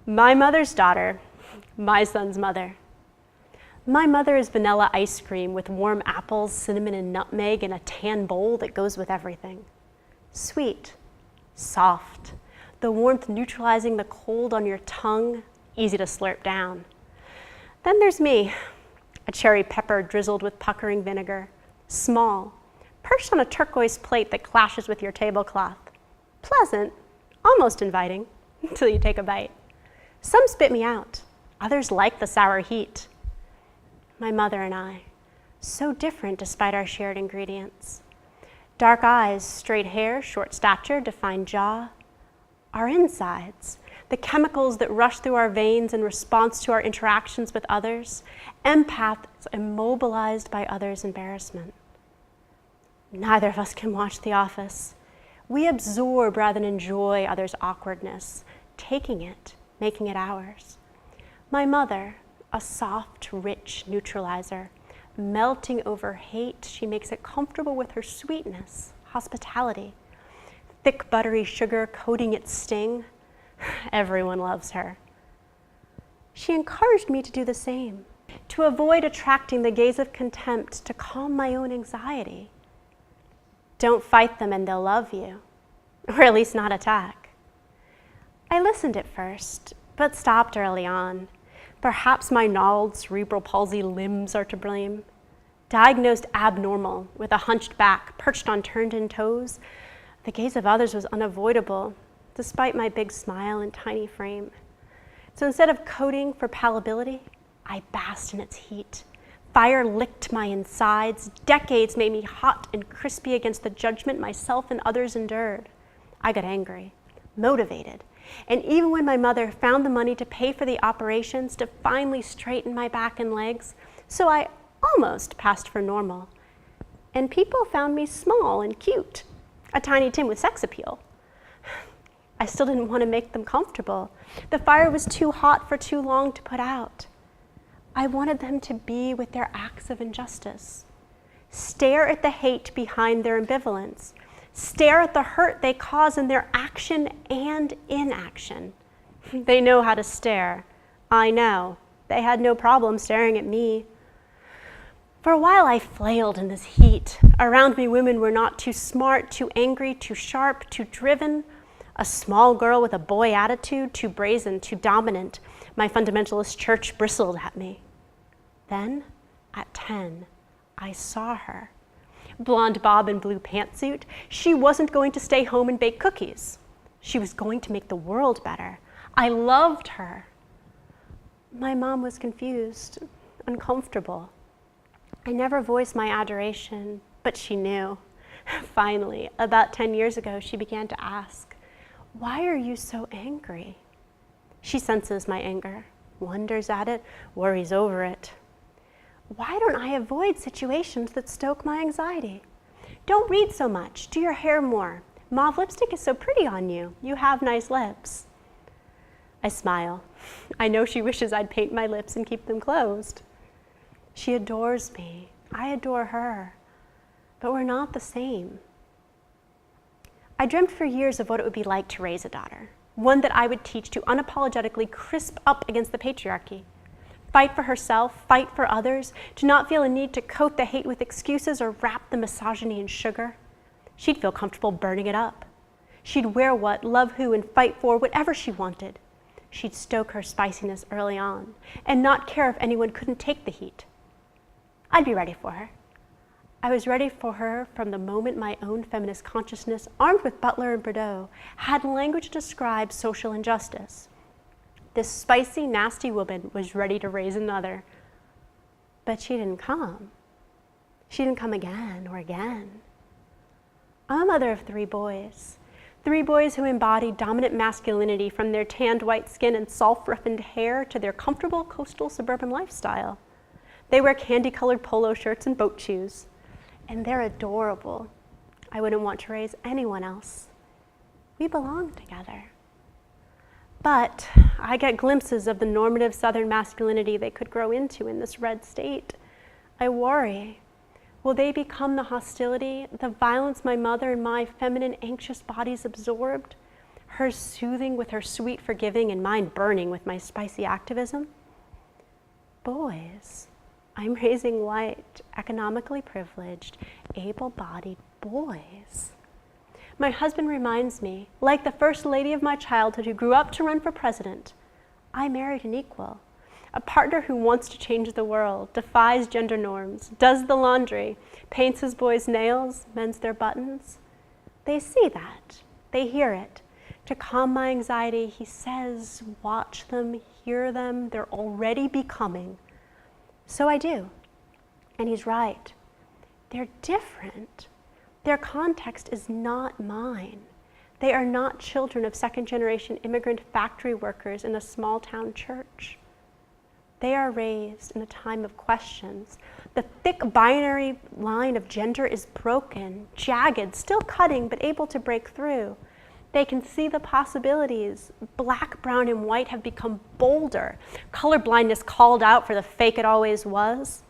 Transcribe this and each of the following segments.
My mother's daughter, my son's mother. My mother is vanilla ice cream with warm apples, cinnamon, and nutmeg in a tan bowl that goes with everything. Sweet, soft, the warmth neutralizing the cold on your tongue, easy to slurp down. Then there's me, a cherry pepper drizzled with puckering vinegar, small, perched on a turquoise plate that clashes with your tablecloth. Pleasant, almost inviting, until you take a bite. Some spit me out, others like the sour heat. My mother and I, so different despite our shared ingredients. Dark eyes, straight hair, short stature, defined jaw. Our insides, the chemicals that rush through our veins in response to our interactions with others, empaths immobilized by others' embarrassment. Neither of us can watch The Office. We absorb rather than enjoy others' awkwardness, taking it, making it ours. My mother, a soft, rich neutralizer, melting over hate, she makes it comfortable with her sweetness, hospitality. Thick, buttery sugar coating its sting. Everyone loves her. She encouraged me to do the same, to avoid attracting the gaze of contempt, to calm my own anxiety. Don't fight them and they'll love you, or at least not attack. I listened at first, but stopped early on. Perhaps my gnarled cerebral palsy limbs are to blame. Diagnosed abnormal, with a hunched back, perched on turned-in toes, the gaze of others was unavoidable, despite my big smile and tiny frame. So instead of coding for palpability, I basked in its heat. Fire licked my insides. Decades made me hot and crispy against the judgment myself and others endured. I got angry, motivated, and even when my mother found the money to pay for the operations to finally straighten my back and legs, so I almost passed for normal. And people found me small and cute, a tiny Tim with sex appeal. I still didn't want to make them comfortable. The fire was too hot for too long to put out. I wanted them to be with their acts of injustice. Stare at the hate behind their ambivalence. Stare at the hurt they cause in their action and inaction. They know how to stare. I know. They had no problem staring at me. For a while I flailed in this heat. Around me women were not too smart, too angry, too sharp, too driven. A small girl with a boy attitude, too brazen, too dominant. My fundamentalist church bristled at me. Then, at 10, I saw her. Blonde bob and blue pantsuit. She wasn't going to stay home and bake cookies. She was going to make the world better. I loved her. My mom was confused, uncomfortable. I never voiced my adoration, but she knew. Finally, about 10 years ago, she began to ask, "Why are you so angry?" She senses my anger, wonders at it, worries over it. Why don't I avoid situations that stoke my anxiety? Don't read so much. Do your hair more. Mauve lipstick is so pretty on you. You have nice lips. I smile. I know she wishes I'd paint my lips and keep them closed. She adores me. I adore her. But we're not the same. I dreamt for years of what it would be like to raise a daughter, one that I would teach to unapologetically crisp up against the patriarchy. Fight for herself, fight for others, to not feel a need to coat the hate with excuses or wrap the misogyny in sugar. She'd feel comfortable burning it up. She'd wear what, love who, and fight for whatever she wanted. She'd stoke her spiciness early on and not care if anyone couldn't take the heat. I'd be ready for her. I was ready for her from the moment my own feminist consciousness, armed with Butler and Bordeaux, had language to describe social injustice. This spicy, nasty woman was ready to raise another. But she didn't come. She didn't come again or again. I'm a mother of 3 boys. 3 boys who embody dominant masculinity from their tanned white skin and soft-roughened hair to their comfortable coastal suburban lifestyle. They wear candy-colored polo shirts and boat shoes. And they're adorable. I wouldn't want to raise anyone else. We belong together. But I get glimpses of the normative Southern masculinity they could grow into in this red state. I worry. Will they become the hostility, the violence my mother and my feminine, anxious bodies absorbed? Her soothing with her sweet forgiving and mine burning with my spicy activism. Boys. I'm raising white, economically privileged, able-bodied boys. My husband reminds me, like the first lady of my childhood who grew up to run for president, I married an equal, a partner who wants to change the world, defies gender norms, does the laundry, paints his boys' nails, mends their buttons. They see that, they hear it. To calm my anxiety, he says, watch them, hear them, they're already becoming. So I do, and he's right. They're different. Their context is not mine. They are not children of second-generation immigrant factory workers in a small-town church. They are raised in a time of questions. The thick binary line of gender is broken, jagged, still cutting, but able to break through. They can see the possibilities. Black, brown, and white have become bolder. Color blindness called out for the fake it always was.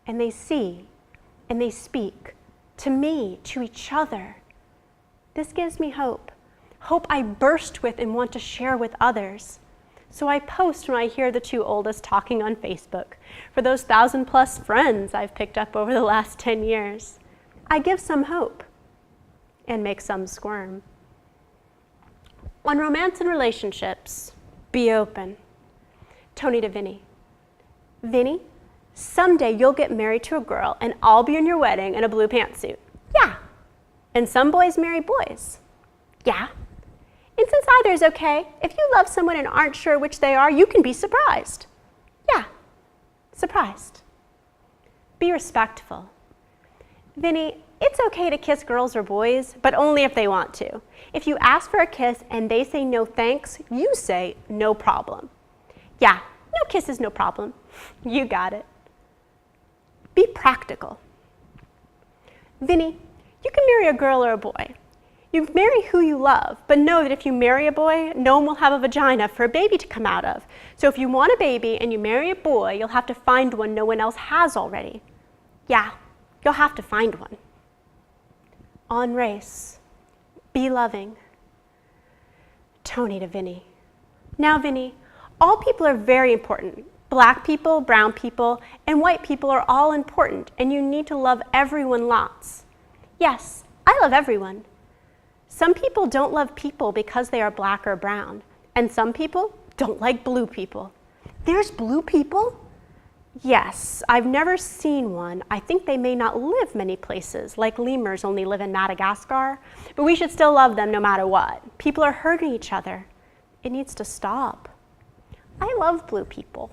And they see, and they speak, to me, to each other. This gives me hope. Hope I burst with and want to share with others. So I post when I hear the two oldest talking on Facebook, for those 1,000+ friends I've picked up over the last 10 years. I give some hope and make some squirm. On romance and relationships, be open. Tony to Vinny. Vinny, someday you'll get married to a girl and I'll be in your wedding in a blue pantsuit. Yeah. And some boys marry boys. Yeah. And since either is okay, if you love someone and aren't sure which they are, you can be surprised. Yeah. Surprised. Be respectful. Vinny, it's okay to kiss girls or boys, but only if they want to. If you ask for a kiss and they say no thanks, you say no problem. Yeah, no kiss is no problem. You got it. Be practical. Vinny, you can marry a girl or a boy. You marry who you love, but know that if you marry a boy, no one will have a vagina for a baby to come out of. So if you want a baby and you marry a boy, you'll have to find one no one else has already. Yeah, you'll have to find one. On race, be loving. Tony to Vinny. Now, Vinny, all people are very important. Black people, brown people, and white people are all important, and you need to love everyone lots. Yes, I love everyone. Some people don't love people because they are black or brown, and some people don't like blue people. There's blue people? Yes, I've never seen one. I think they may not live many places, like lemurs only live in Madagascar, but we should still love them no matter what. People are hurting each other. It needs to stop. I love blue people.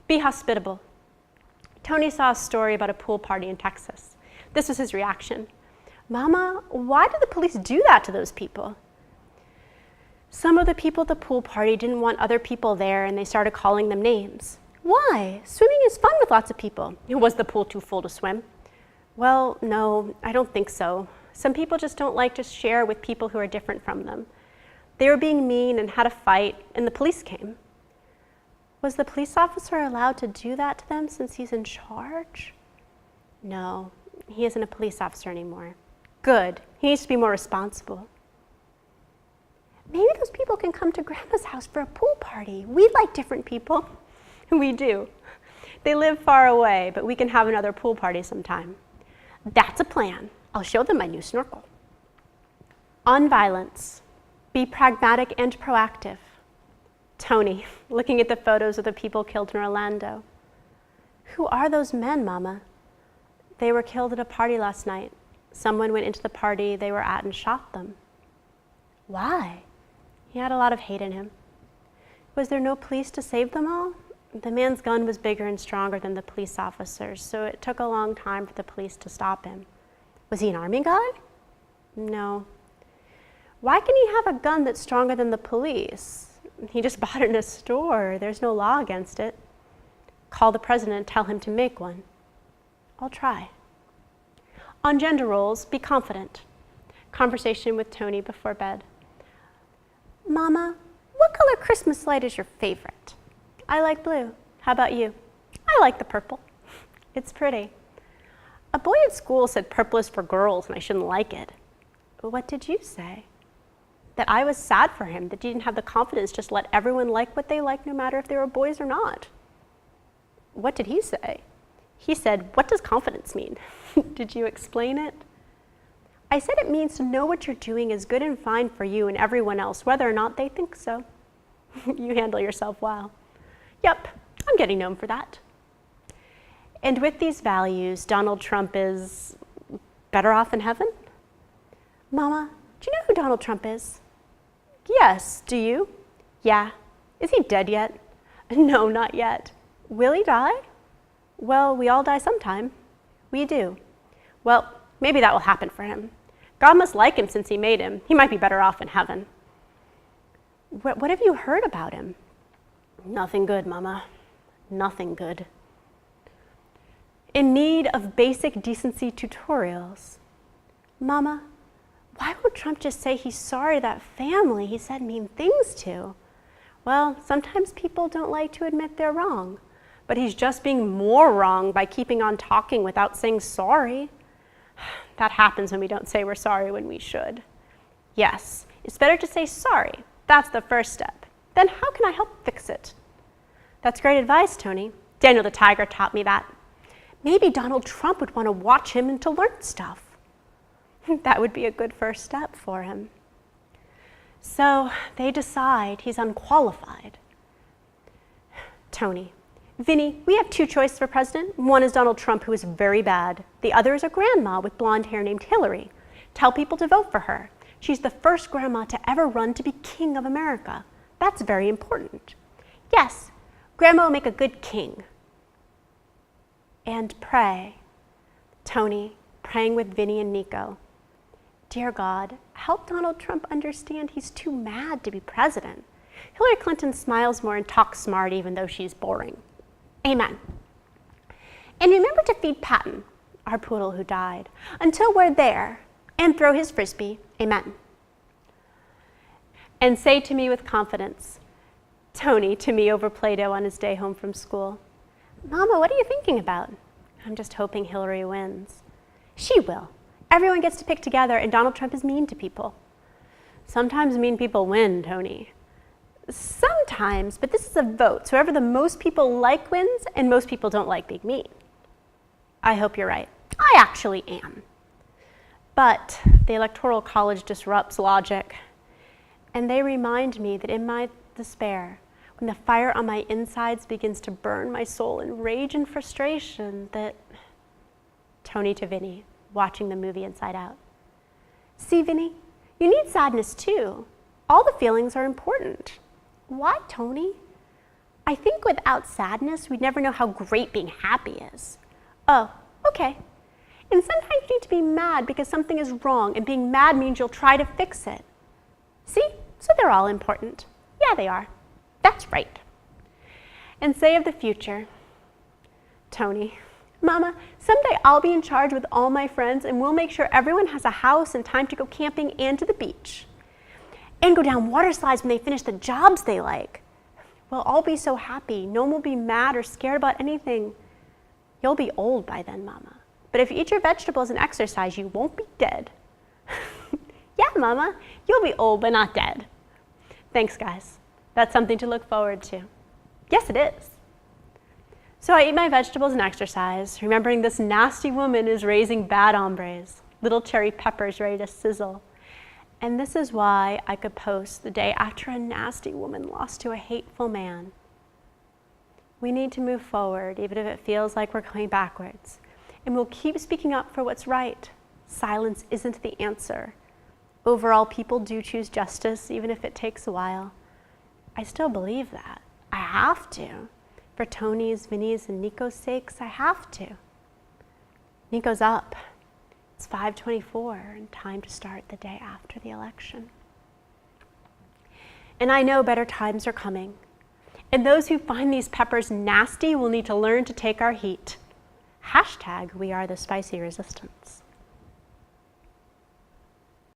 Be hospitable. Tony saw a story about a pool party in Texas. This was his reaction. Mama, why did the police do that to those people? Some of the people at the pool party didn't want other people there and they started calling them names. Why? Swimming is fun with lots of people. Was the pool too full to swim? Well, no, I don't think so. Some people just don't like to share with people who are different from them. They were being mean and had a fight, and the police came. Was the police officer allowed to do that to them since he's in charge? No, he isn't a police officer anymore. Good. He needs to be more responsible. Maybe those people can come to Grandma's house for a pool party. We like different people. We do. They live far away, but we can have another pool party sometime. That's a plan. I'll show them my new snorkel. On violence, be pragmatic and proactive. Tony, looking at the photos of the people killed in Orlando. Who are those men, Mama? They were killed at a party last night. Someone went into the party they were at and shot them. Why? He had a lot of hate in him. Was there no police to save them all? The man's gun was bigger and stronger than the police officers, so it took a long time for the police to stop him. Was he an army guy? No. Why can he have a gun that's stronger than the police? He just bought it in a store. There's no law against it. Call the president and tell him to make one. I'll try. On gender roles, be confident. Conversation with Tony before bed. Mama, what color Christmas light is your favorite? I like blue. How about you? I like the purple. It's pretty. A boy at school said purple is for girls and I shouldn't like it. What did you say? that I was sad for him, that he didn't have the confidence just to let everyone like what they like no matter if they were boys or not. What did he say? He said, "What does confidence mean?" Did you explain it? I said it means to know what you're doing is good and fine for you and everyone else, whether or not they think so. You handle yourself well. Yep, I'm getting known for that. And with these values, Donald Trump is better off in heaven? Mama, do you know who Donald Trump is? Yes, do you? Yeah. Is he dead yet? No, not yet. Will he die? Well, we all die sometime. We do. Well, maybe that will happen for him. God must like him since he made him. He might be better off in heaven. What have you heard about him? Nothing good, Mama. Nothing good. In need of basic decency tutorials. Mama, why won't Trump just say he's sorry to that family he said mean things to? Well, sometimes people don't like to admit they're wrong, but he's just being more wrong by keeping on talking without saying sorry. That happens when we don't say we're sorry when we should. Yes, it's better to say sorry. That's the first step. Then how can I help fix it? That's great advice, Tony. Daniel the Tiger taught me that. Maybe Donald Trump would want to watch him and to learn stuff. That would be a good first step for him. So they decide he's unqualified. Tony, Vinny, we have two choices for president. One is Donald Trump, who is very bad. The other is a grandma with blonde hair named Hillary. Tell people to vote for her. She's the first grandma to ever run to be king of America. That's very important. Yes, grandma will make a good king. And pray. Tony, praying with Vinny and Nico. Dear God, help Donald Trump understand he's too mad to be president. Hillary Clinton smiles more and talks smart even though she's boring. Amen. And remember to feed Patton, our poodle who died, until we're there, and throw his frisbee. Amen. And say to me with confidence, Tony to me over Play-Doh on his day home from school, Mama, what are you thinking about? I'm just hoping Hillary wins. She will. Everyone gets to pick together, and Donald Trump is mean to people. Sometimes mean people win, Tony. Sometimes, but this is a vote, so whoever the most people like wins, and most people don't like being mean. I hope you're right. I actually am. But the Electoral College disrupts logic, and they remind me that in my despair, when the fire on my insides begins to burn my soul in rage and frustration, that Tony to Vinny, watching the movie Inside Out. See, Vinny, you need sadness too. All the feelings are important. Why, Tony? I think without sadness, we'd never know how great being happy is. Oh, okay. And sometimes you need to be mad because something is wrong, and being mad means you'll try to fix it. See? So they're all important. Yeah, they are. That's right. And say of the future, Tony, Mama, someday I'll be in charge with all my friends, and we'll make sure everyone has a house and time to go camping and to the beach. And go down water slides when they finish the jobs they like. We'll all be so happy. No one will be mad or scared about anything. You'll be old by then, Mama. But if you eat your vegetables and exercise, you won't be dead. Yeah, Mama, you'll be old but not dead. Thanks, guys. That's something to look forward to. Yes, it is. So I eat my vegetables and exercise, remembering this nasty woman is raising bad hombres, little cherry peppers ready to sizzle. And this is why I could post the day after a nasty woman lost to a hateful man. We need to move forward, even if it feels like we're going backwards. And we'll keep speaking up for what's right. Silence isn't the answer. Overall, people do choose justice, even if it takes a while. I still believe that. I have to. For Tony's, Vinny's, and Nico's sakes, I have to. Nico's up. It's 5:24 and time to start the day after the election. And I know better times are coming. And those who find these peppers nasty will need to learn to take our heat. #, we are the spicy resistance.